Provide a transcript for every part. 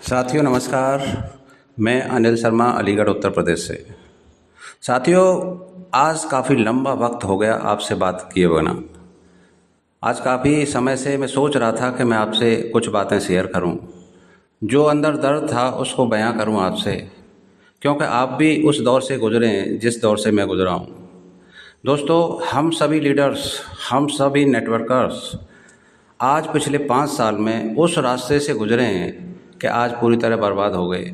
साथियों नमस्कार। मैं अनिल शर्मा अलीगढ़ उत्तर प्रदेश से। साथियों आज काफ़ी लंबा वक्त हो गया आपसे बात किए बिना। आज काफ़ी समय से मैं सोच रहा था कि मैं आपसे कुछ बातें शेयर करूं, जो अंदर दर्द था उसको बयां करूं आपसे, क्योंकि आप भी उस दौर से गुजरे हैं जिस दौर से मैं गुजरा हूं। दोस्तों, हम सभी लीडर्स, हम सभी नेटवर्कर्स आज पिछले 5 साल में उस रास्ते से गुजरे हैं कि आज पूरी तरह बर्बाद हो गए।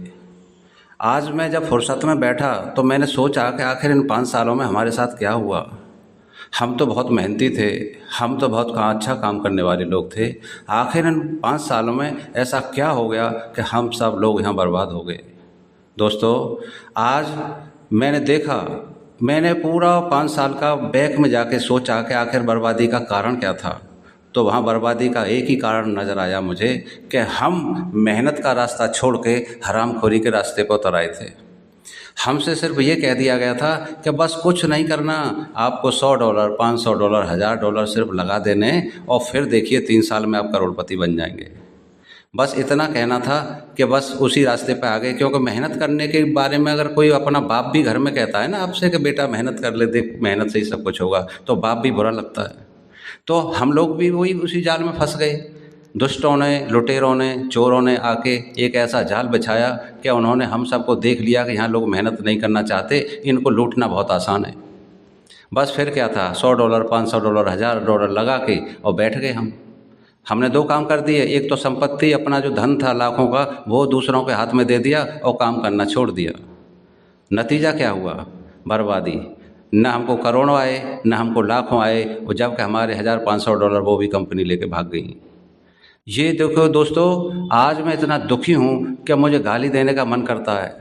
आज मैं जब फुर्सत में बैठा तो मैंने सोचा कि आखिर इन 5 सालों में हमारे साथ क्या हुआ। हम तो बहुत मेहनती थे, हम तो बहुत अच्छा काम करने वाले लोग थे। आखिर इन 5 सालों में ऐसा क्या हो गया कि हम सब लोग यहाँ बर्बाद हो गए। दोस्तों, आज मैंने देखा, मैंने पूरा 5 साल का बैक में जाके सोचा कि आखिर बर्बादी का कारण क्या था। तो वहाँ बर्बादी का एक ही कारण नज़र आया मुझे कि हम मेहनत का रास्ता छोड़ के हरामखोरी के रास्ते पर उतर आए थे। हमसे सिर्फ ये कह दिया गया था कि बस कुछ नहीं करना, आपको $100, $500, $1000 सिर्फ लगा देने और फिर देखिए 3 साल में आप करोड़पति बन जाएंगे। बस इतना कहना था कि बस उसी रास्ते पे आ गए। क्योंकि मेहनत करने के बारे में अगर कोई अपना बाप भी घर में कहता है ना आपसे कि बेटा मेहनत कर ले, देख मेहनत से ही सब कुछ होगा, तो बाप भी बुरा लगता है। तो हम लोग भी वही उसी जाल में फंस गए। दुष्टों ने, लुटेरों ने, चोरों ने आके एक ऐसा जाल बिछाया कि उन्होंने हम सबको देख लिया कि यहाँ लोग मेहनत नहीं करना चाहते, इनको लूटना बहुत आसान है। बस फिर क्या था, $100, $500, $1000 लगा के और बैठ गए हम। हमने 2 काम कर दिए। एक तो संपत्ति, अपना जो धन था लाखों का, वो दूसरों के हाथ में दे दिया और काम करना छोड़ दिया। नतीजा क्या हुआ? बर्बादी। न हमको करोड़ों आए, न हमको लाखों आए, और जबकि हमारे $1500 वो भी कंपनी लेके भाग गई। ये देखो दोस्तों, आज मैं इतना दुखी हूँ कि मुझे गाली देने का मन करता है।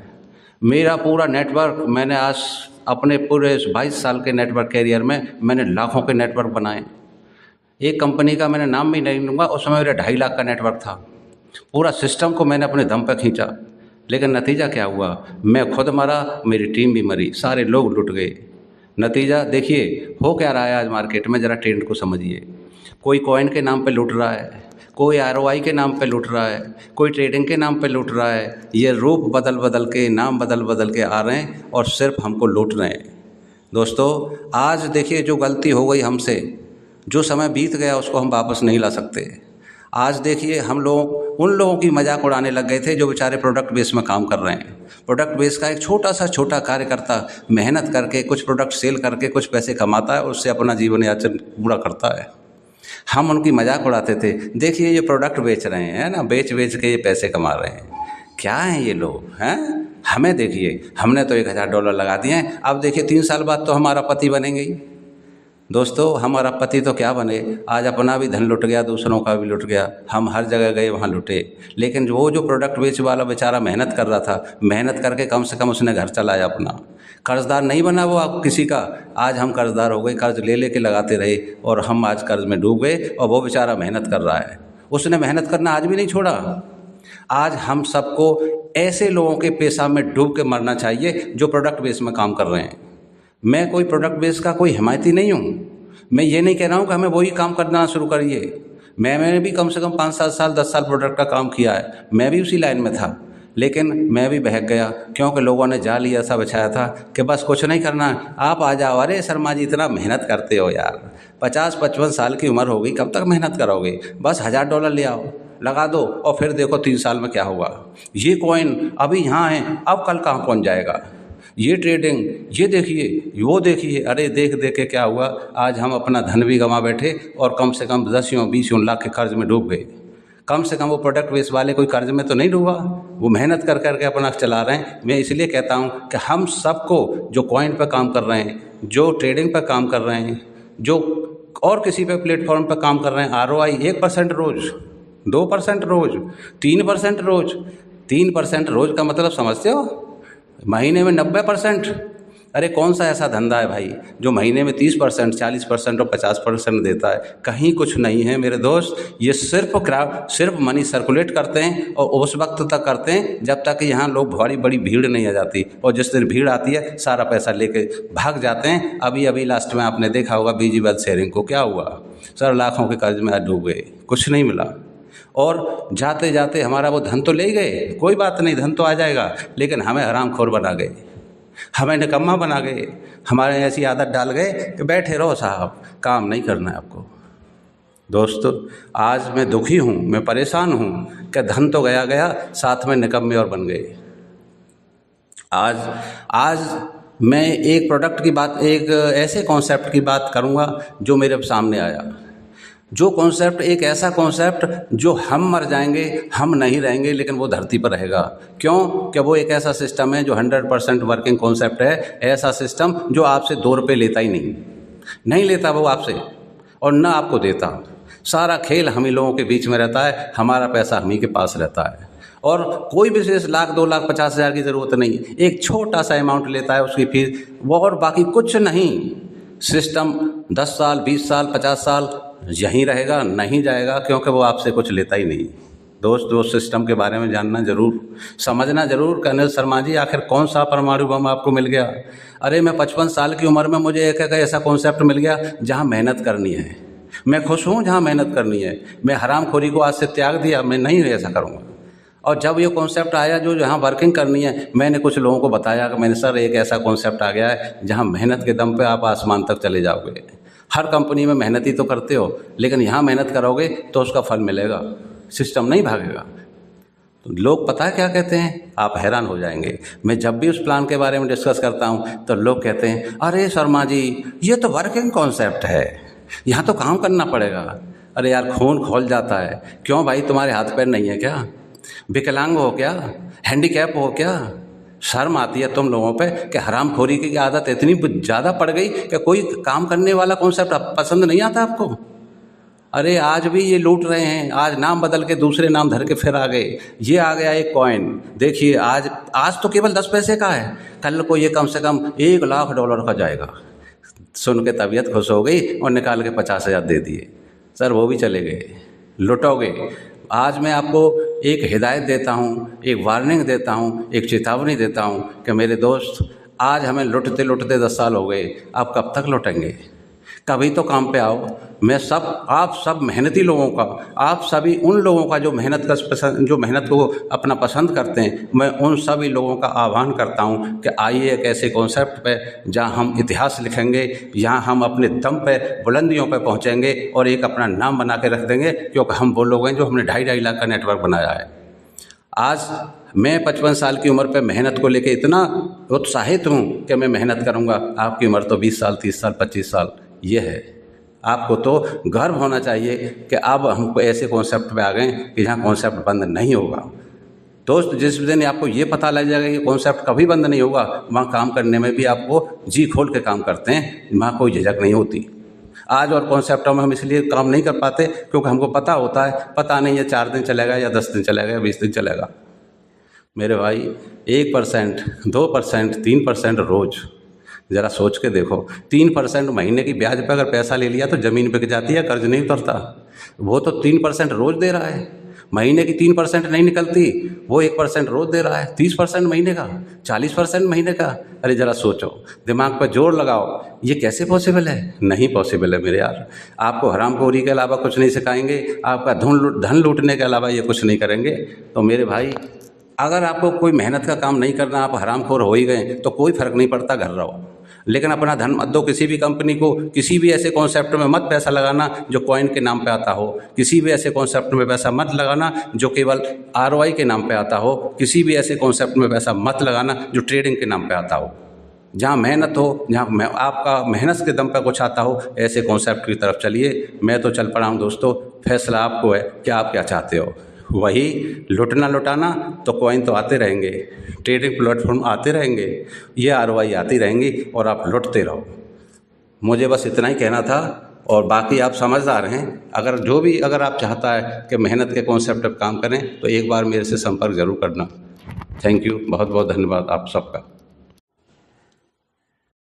मेरा पूरा नेटवर्क, मैंने आज अपने पूरे 22 साल के नेटवर्क कैरियर में मैंने लाखों के नेटवर्क बनाए। एक कंपनी का मैंने नाम भी नहीं लूँगा, उसमें मेरा 2.5 लाख का नेटवर्क था। पूरा सिस्टम को मैंने अपने दम पर खींचा, लेकिन नतीजा क्या हुआ? मैं खुद मरा, मेरी टीम भी मरी, सारे लोग लुट गए। नतीजा देखिए हो क्या रहा है आज मार्केट में, ज़रा ट्रेंड को समझिए। कोई कॉइन के नाम पे लूट रहा है, कोई आरओआई के नाम पे लूट रहा है, कोई ट्रेडिंग के नाम पे लूट रहा है। ये रूप बदल बदल के, नाम बदल बदल के आ रहे हैं और सिर्फ हमको लूट रहे हैं। दोस्तों, आज देखिए जो गलती हो गई हमसे, जो समय बीत गया उसको हम वापस नहीं ला सकते। आज देखिए हम लोग उन लोगों की मजाक उड़ाने लग गए थे जो बेचारे प्रोडक्ट बेस में काम कर रहे हैं। प्रोडक्ट बेस का एक छोटा कार्यकर्ता मेहनत करके कुछ प्रोडक्ट सेल करके कुछ पैसे कमाता है, उससे अपना जीवन यापन पूरा करता है। हम उनकी मजाक उड़ाते थे, देखिए ये प्रोडक्ट बेच रहे हैं ना, बेच बेच के ये पैसे कमा रहे हैं। क्या हैं ये लोग हैं? हमें देखिए, हमने तो $1000 लगा दिए हैं, अब देखिए 3 साल बाद तो हमारा पति बनेंगे ही। दोस्तों, हमारा पति तो क्या बने, आज अपना भी धन लुट गया, दूसरों का भी लुट गया। हम हर जगह गए, वहाँ लुटे। लेकिन वो जो प्रोडक्ट बेच वाला बेचारा मेहनत कर रहा था, मेहनत करके कम से कम उसने घर चलाया अपना, कर्जदार नहीं बना वो आप किसी का। आज हम कर्जदार हो गए, कर्ज ले लेके लगाते रहे और हम आज कर्ज में डूब गए, और वो बेचारा मेहनत कर रहा है, उसने मेहनत करना आज भी नहीं छोड़ा। आज हम सबको ऐसे लोगों के पेशा में डूब के मरना चाहिए जो प्रोडक्ट बेस में काम कर रहे हैं। मैं कोई प्रोडक्ट बेस का कोई हिमायती नहीं हूँ। मैं ये नहीं कह रहा हूँ कि हमें वही काम करना शुरू करिए। मैंने भी कम से कम 5-7 साल 10 साल प्रोडक्ट का काम किया है, मैं भी उसी लाइन में था, लेकिन मैं भी बहक गया क्योंकि लोगों ने जाल ही ऐसा बिछाया था कि बस कुछ नहीं करना, आप आ जाओ। अरे शर्मा जी, इतना मेहनत करते हो यार, 50-55 साल की उम्र हो गई, कब तक मेहनत करोगे? बस $1000 ले आओ, लगा दो और फिर देखो 3 साल में क्या होगा। ये कॉइन अभी यहाँ है, अब कल कहाँ पहुँच जाएगा। ये ट्रेडिंग, ये देखिए, वो देखिए। अरे देख देख के क्या हुआ, आज हम अपना धन भी गंवा बैठे और कम से कम 10-20 लाख के कर्ज में डूब गए। कम से कम वो प्रोडक्ट बेस वाले कोई कर्ज में तो नहीं डूबा, वो मेहनत कर करके अपना चला रहे हैं। मैं इसलिए कहता हूँ कि हम सबको, जो कॉइन पर काम कर रहे हैं, जो ट्रेडिंग पर काम कर रहे हैं, जो और किसी पे प्लेटफॉर्म पर काम कर रहे हैं, आरओआई 1% रोज़, 2% रोज़, 3% रोज़। 3% रोज़ का मतलब समझते हो? महीने में 90%। अरे कौन सा ऐसा धंधा है भाई जो महीने में 30%, 40% और 50% देता है? कहीं कुछ नहीं है मेरे दोस्त। ये सिर्फ मनी सर्कुलेट करते हैं और उस वक्त तक करते हैं जब तक यहाँ लोग बड़ी भीड़ नहीं आ जाती, और जिस दिन भीड़ आती है सारा पैसा लेके भाग जाते हैं। अभी लास्ट में आपने देखा होगा बीजी वेल्थ शेयरिंग को क्या हुआ, सर लाखों के कर्ज में आज डूब गए, कुछ नहीं मिला। और जाते जाते हमारा वो धन तो ले गए, कोई बात नहीं, धन तो आ जाएगा, लेकिन हमें हरामखोर बना गए, हमें निकम्मा बना गए, हमारे ऐसी आदत डाल गए कि बैठे रहो साहब, काम नहीं करना है आपको। दोस्तों, आज मैं दुखी हूँ, मैं परेशान हूँ कि धन तो गया गया, साथ में निकम्मे और बन गए। आज मैं एक प्रोडक्ट की बात, एक ऐसे कॉन्सेप्ट की बात करूँगा जो मेरे सामने आया, जो कॉन्सेप्ट एक ऐसा कॉन्सेप्ट जो हम मर जाएंगे, हम नहीं रहेंगे, लेकिन वो धरती पर रहेगा। क्यों? कि वो एक ऐसा सिस्टम है जो 100% वर्किंग कॉन्सेप्ट है, ऐसा सिस्टम जो आपसे 2 रुपये लेता ही नहीं लेता वो आपसे, और ना आपको देता। सारा खेल हम ही लोगों के बीच में रहता है, हमारा पैसा हम ही के पास रहता है, और कोई विशेष लाख 2 लाख 50 हज़ार की ज़रूरत नहीं, एक छोटा सा अमाउंट लेता है उसकी फीस, वो और बाकी कुछ नहीं। सिस्टम 10 साल 20 साल 50 साल यहीं रहेगा, नहीं जाएगा, क्योंकि वो आपसे कुछ लेता ही नहीं। दोस्त, उस सिस्टम के बारे में जानना जरूर, समझना जरूर। अनिल शर्मा जी, आखिर कौन सा परमाणु बम आपको मिल गया? अरे मैं 55 साल की उम्र में मुझे एक ऐसा कॉन्सेप्ट मिल गया जहाँ मेहनत करनी है। मैं खुश हूँ जहाँ मेहनत करनी है। मैं हरामखोरी को आज से त्याग दिया, मैं नहीं ऐसा करूँगा। और जब ये कॉन्सेप्ट आया जो जहाँ वर्किंग करनी है, मैंने कुछ लोगों को बताया कि मैंने सर एक ऐसा कॉन्सेप्ट आ गया है जहाँ मेहनत के दम पे आप आसमान तक चले जाओगे। हर कंपनी में मेहनत ही तो करते हो, लेकिन यहाँ मेहनत करोगे तो उसका फल मिलेगा, सिस्टम नहीं भागेगा। तो लोग पता है क्या कहते हैं? आप हैरान हो जाएंगे। मैं जब भी उस प्लान के बारे में डिस्कस करता हूँ तो लोग कहते हैं, अरे शर्मा जी ये तो वर्किंग कॉन्सेप्ट है, यहाँ तो काम करना पड़ेगा। अरे यार, खून खौल जाता है। क्यों भाई, तुम्हारे हाथ पैर नहीं है क्या? विकलांग हो क्या? हैंडीकैप हो क्या? शर्म आती है तुम लोगों पे कि हरामखोरी की आदत इतनी ज़्यादा पड़ गई कि कोई काम करने वाला कॉन्सेप्ट पसंद नहीं आता आपको। अरे आज भी ये लूट रहे हैं, आज नाम बदल के दूसरे नाम धर के फिर आ गए। ये आ गया एक कॉइन, देखिए आज तो केवल 10 पैसे का है, कल को ये कम से कम $1 लाख का जाएगा। सुन के तबीयत खुश हो गई और निकाल के 50,000 दे दिए। सर वो भी चले गए, लुटोगे। आज मैं आपको एक हिदायत देता हूँ, एक वार्निंग देता हूँ, एक चेतावनी देता हूँ कि मेरे दोस्त, आज हमें लुटते लुटते 10 साल हो गए, आप कब तक लुटेंगे? कभी तो काम पे आओ। मैं आप सब मेहनती लोगों का, आप सभी उन लोगों का जो मेहनत को अपना पसंद करते हैं, मैं उन सभी लोगों का आह्वान करता हूं कि आइए एक ऐसे कॉन्सेप्ट पे जहां हम इतिहास लिखेंगे, जहां हम अपने दम पे बुलंदियों पे पहुंचेंगे और एक अपना नाम बना के रख देंगे, क्योंकि हम वो लोग हैं जो हमने 2.5 लाख का नेटवर्क बनाया है। आज मैं 55 साल की उम्र पे मेहनत को लेके इतना उत्साहित हूँ कि मैं मेहनत करूँगा। आपकी उम्र तो 20 साल 30 साल 25 साल ये है। आपको तो गर्व होना चाहिए कि अब हमको ऐसे कॉन्सेप्ट पे आ गए कि जहाँ कॉन्सेप्ट बंद नहीं होगा। दोस्त, जिस दिन आपको ये पता लग जाएगा कि कॉन्सेप्ट कभी बंद नहीं होगा, वहाँ काम करने में भी आपको जी खोल के काम करते हैं, वहाँ कोई झिझक नहीं होती। आज और कॉन्सेप्टों में हम इसलिए काम नहीं कर पाते क्योंकि हमको पता होता है, पता नहीं है 4 दिन चलेगा या 10 दिन चलेगा या 20 दिन चलेगा। मेरे भाई, 1%, 2%, 3% रोज़, ज़रा सोच के देखो। 3% महीने की ब्याज पे अगर पैसा ले लिया तो ज़मीन बिक जाती है, कर्ज नहीं उतरता। वो तो 3% रोज़ दे रहा है, महीने की 3% नहीं निकलती, वो 1% रोज़ दे रहा है। 30% महीने का, 40% महीने का। अरे ज़रा सोचो, दिमाग पर जोर लगाओ, ये कैसे पॉसिबल है? नहीं पॉसिबल है मेरे यार। आपको हरामखोरी के अलावा कुछ नहीं सिखाएंगे, आपका धन लूटने के अलावा ये कुछ नहीं करेंगे। तो मेरे भाई, अगर आपको कोई मेहनत का काम नहीं करना, आप हरामखोर हो ही गए तो कोई फ़र्क नहीं पड़ता, घर रहो। लेकिन अपना धन मत दो किसी भी कंपनी को, किसी भी ऐसे कॉन्सेप्ट में मत पैसा लगाना जो कॉइन के नाम पे आता हो, किसी भी ऐसे कॉन्सेप्ट में पैसा मत लगाना जो केवल ROI के नाम पे आता हो, किसी भी ऐसे कॉन्सेप्ट में पैसा मत लगाना जो ट्रेडिंग के नाम पे आता हो। जहाँ मेहनत हो, जहाँ आपका मेहनत के दम पे कुछ आता हो, ऐसे कॉन्सेप्ट की तरफ चलिए। मैं तो चल पड़ा हूँ दोस्तों, फैसला आपको है कि आप क्या चाहते हो। वही लुटना लुटाना तो कॉइन तो आते रहेंगे, ट्रेडिंग प्लेटफॉर्म आते रहेंगे, ये ROI आती रहेंगी और आप लुटते रहो। मुझे बस इतना ही कहना था, और बाकी आप समझदार हैं। अगर आप चाहता है कि मेहनत के कॉन्सेप्ट पर काम करें तो एक बार मेरे से संपर्क ज़रूर करना। थैंक यू, बहुत बहुत धन्यवाद आप सबका।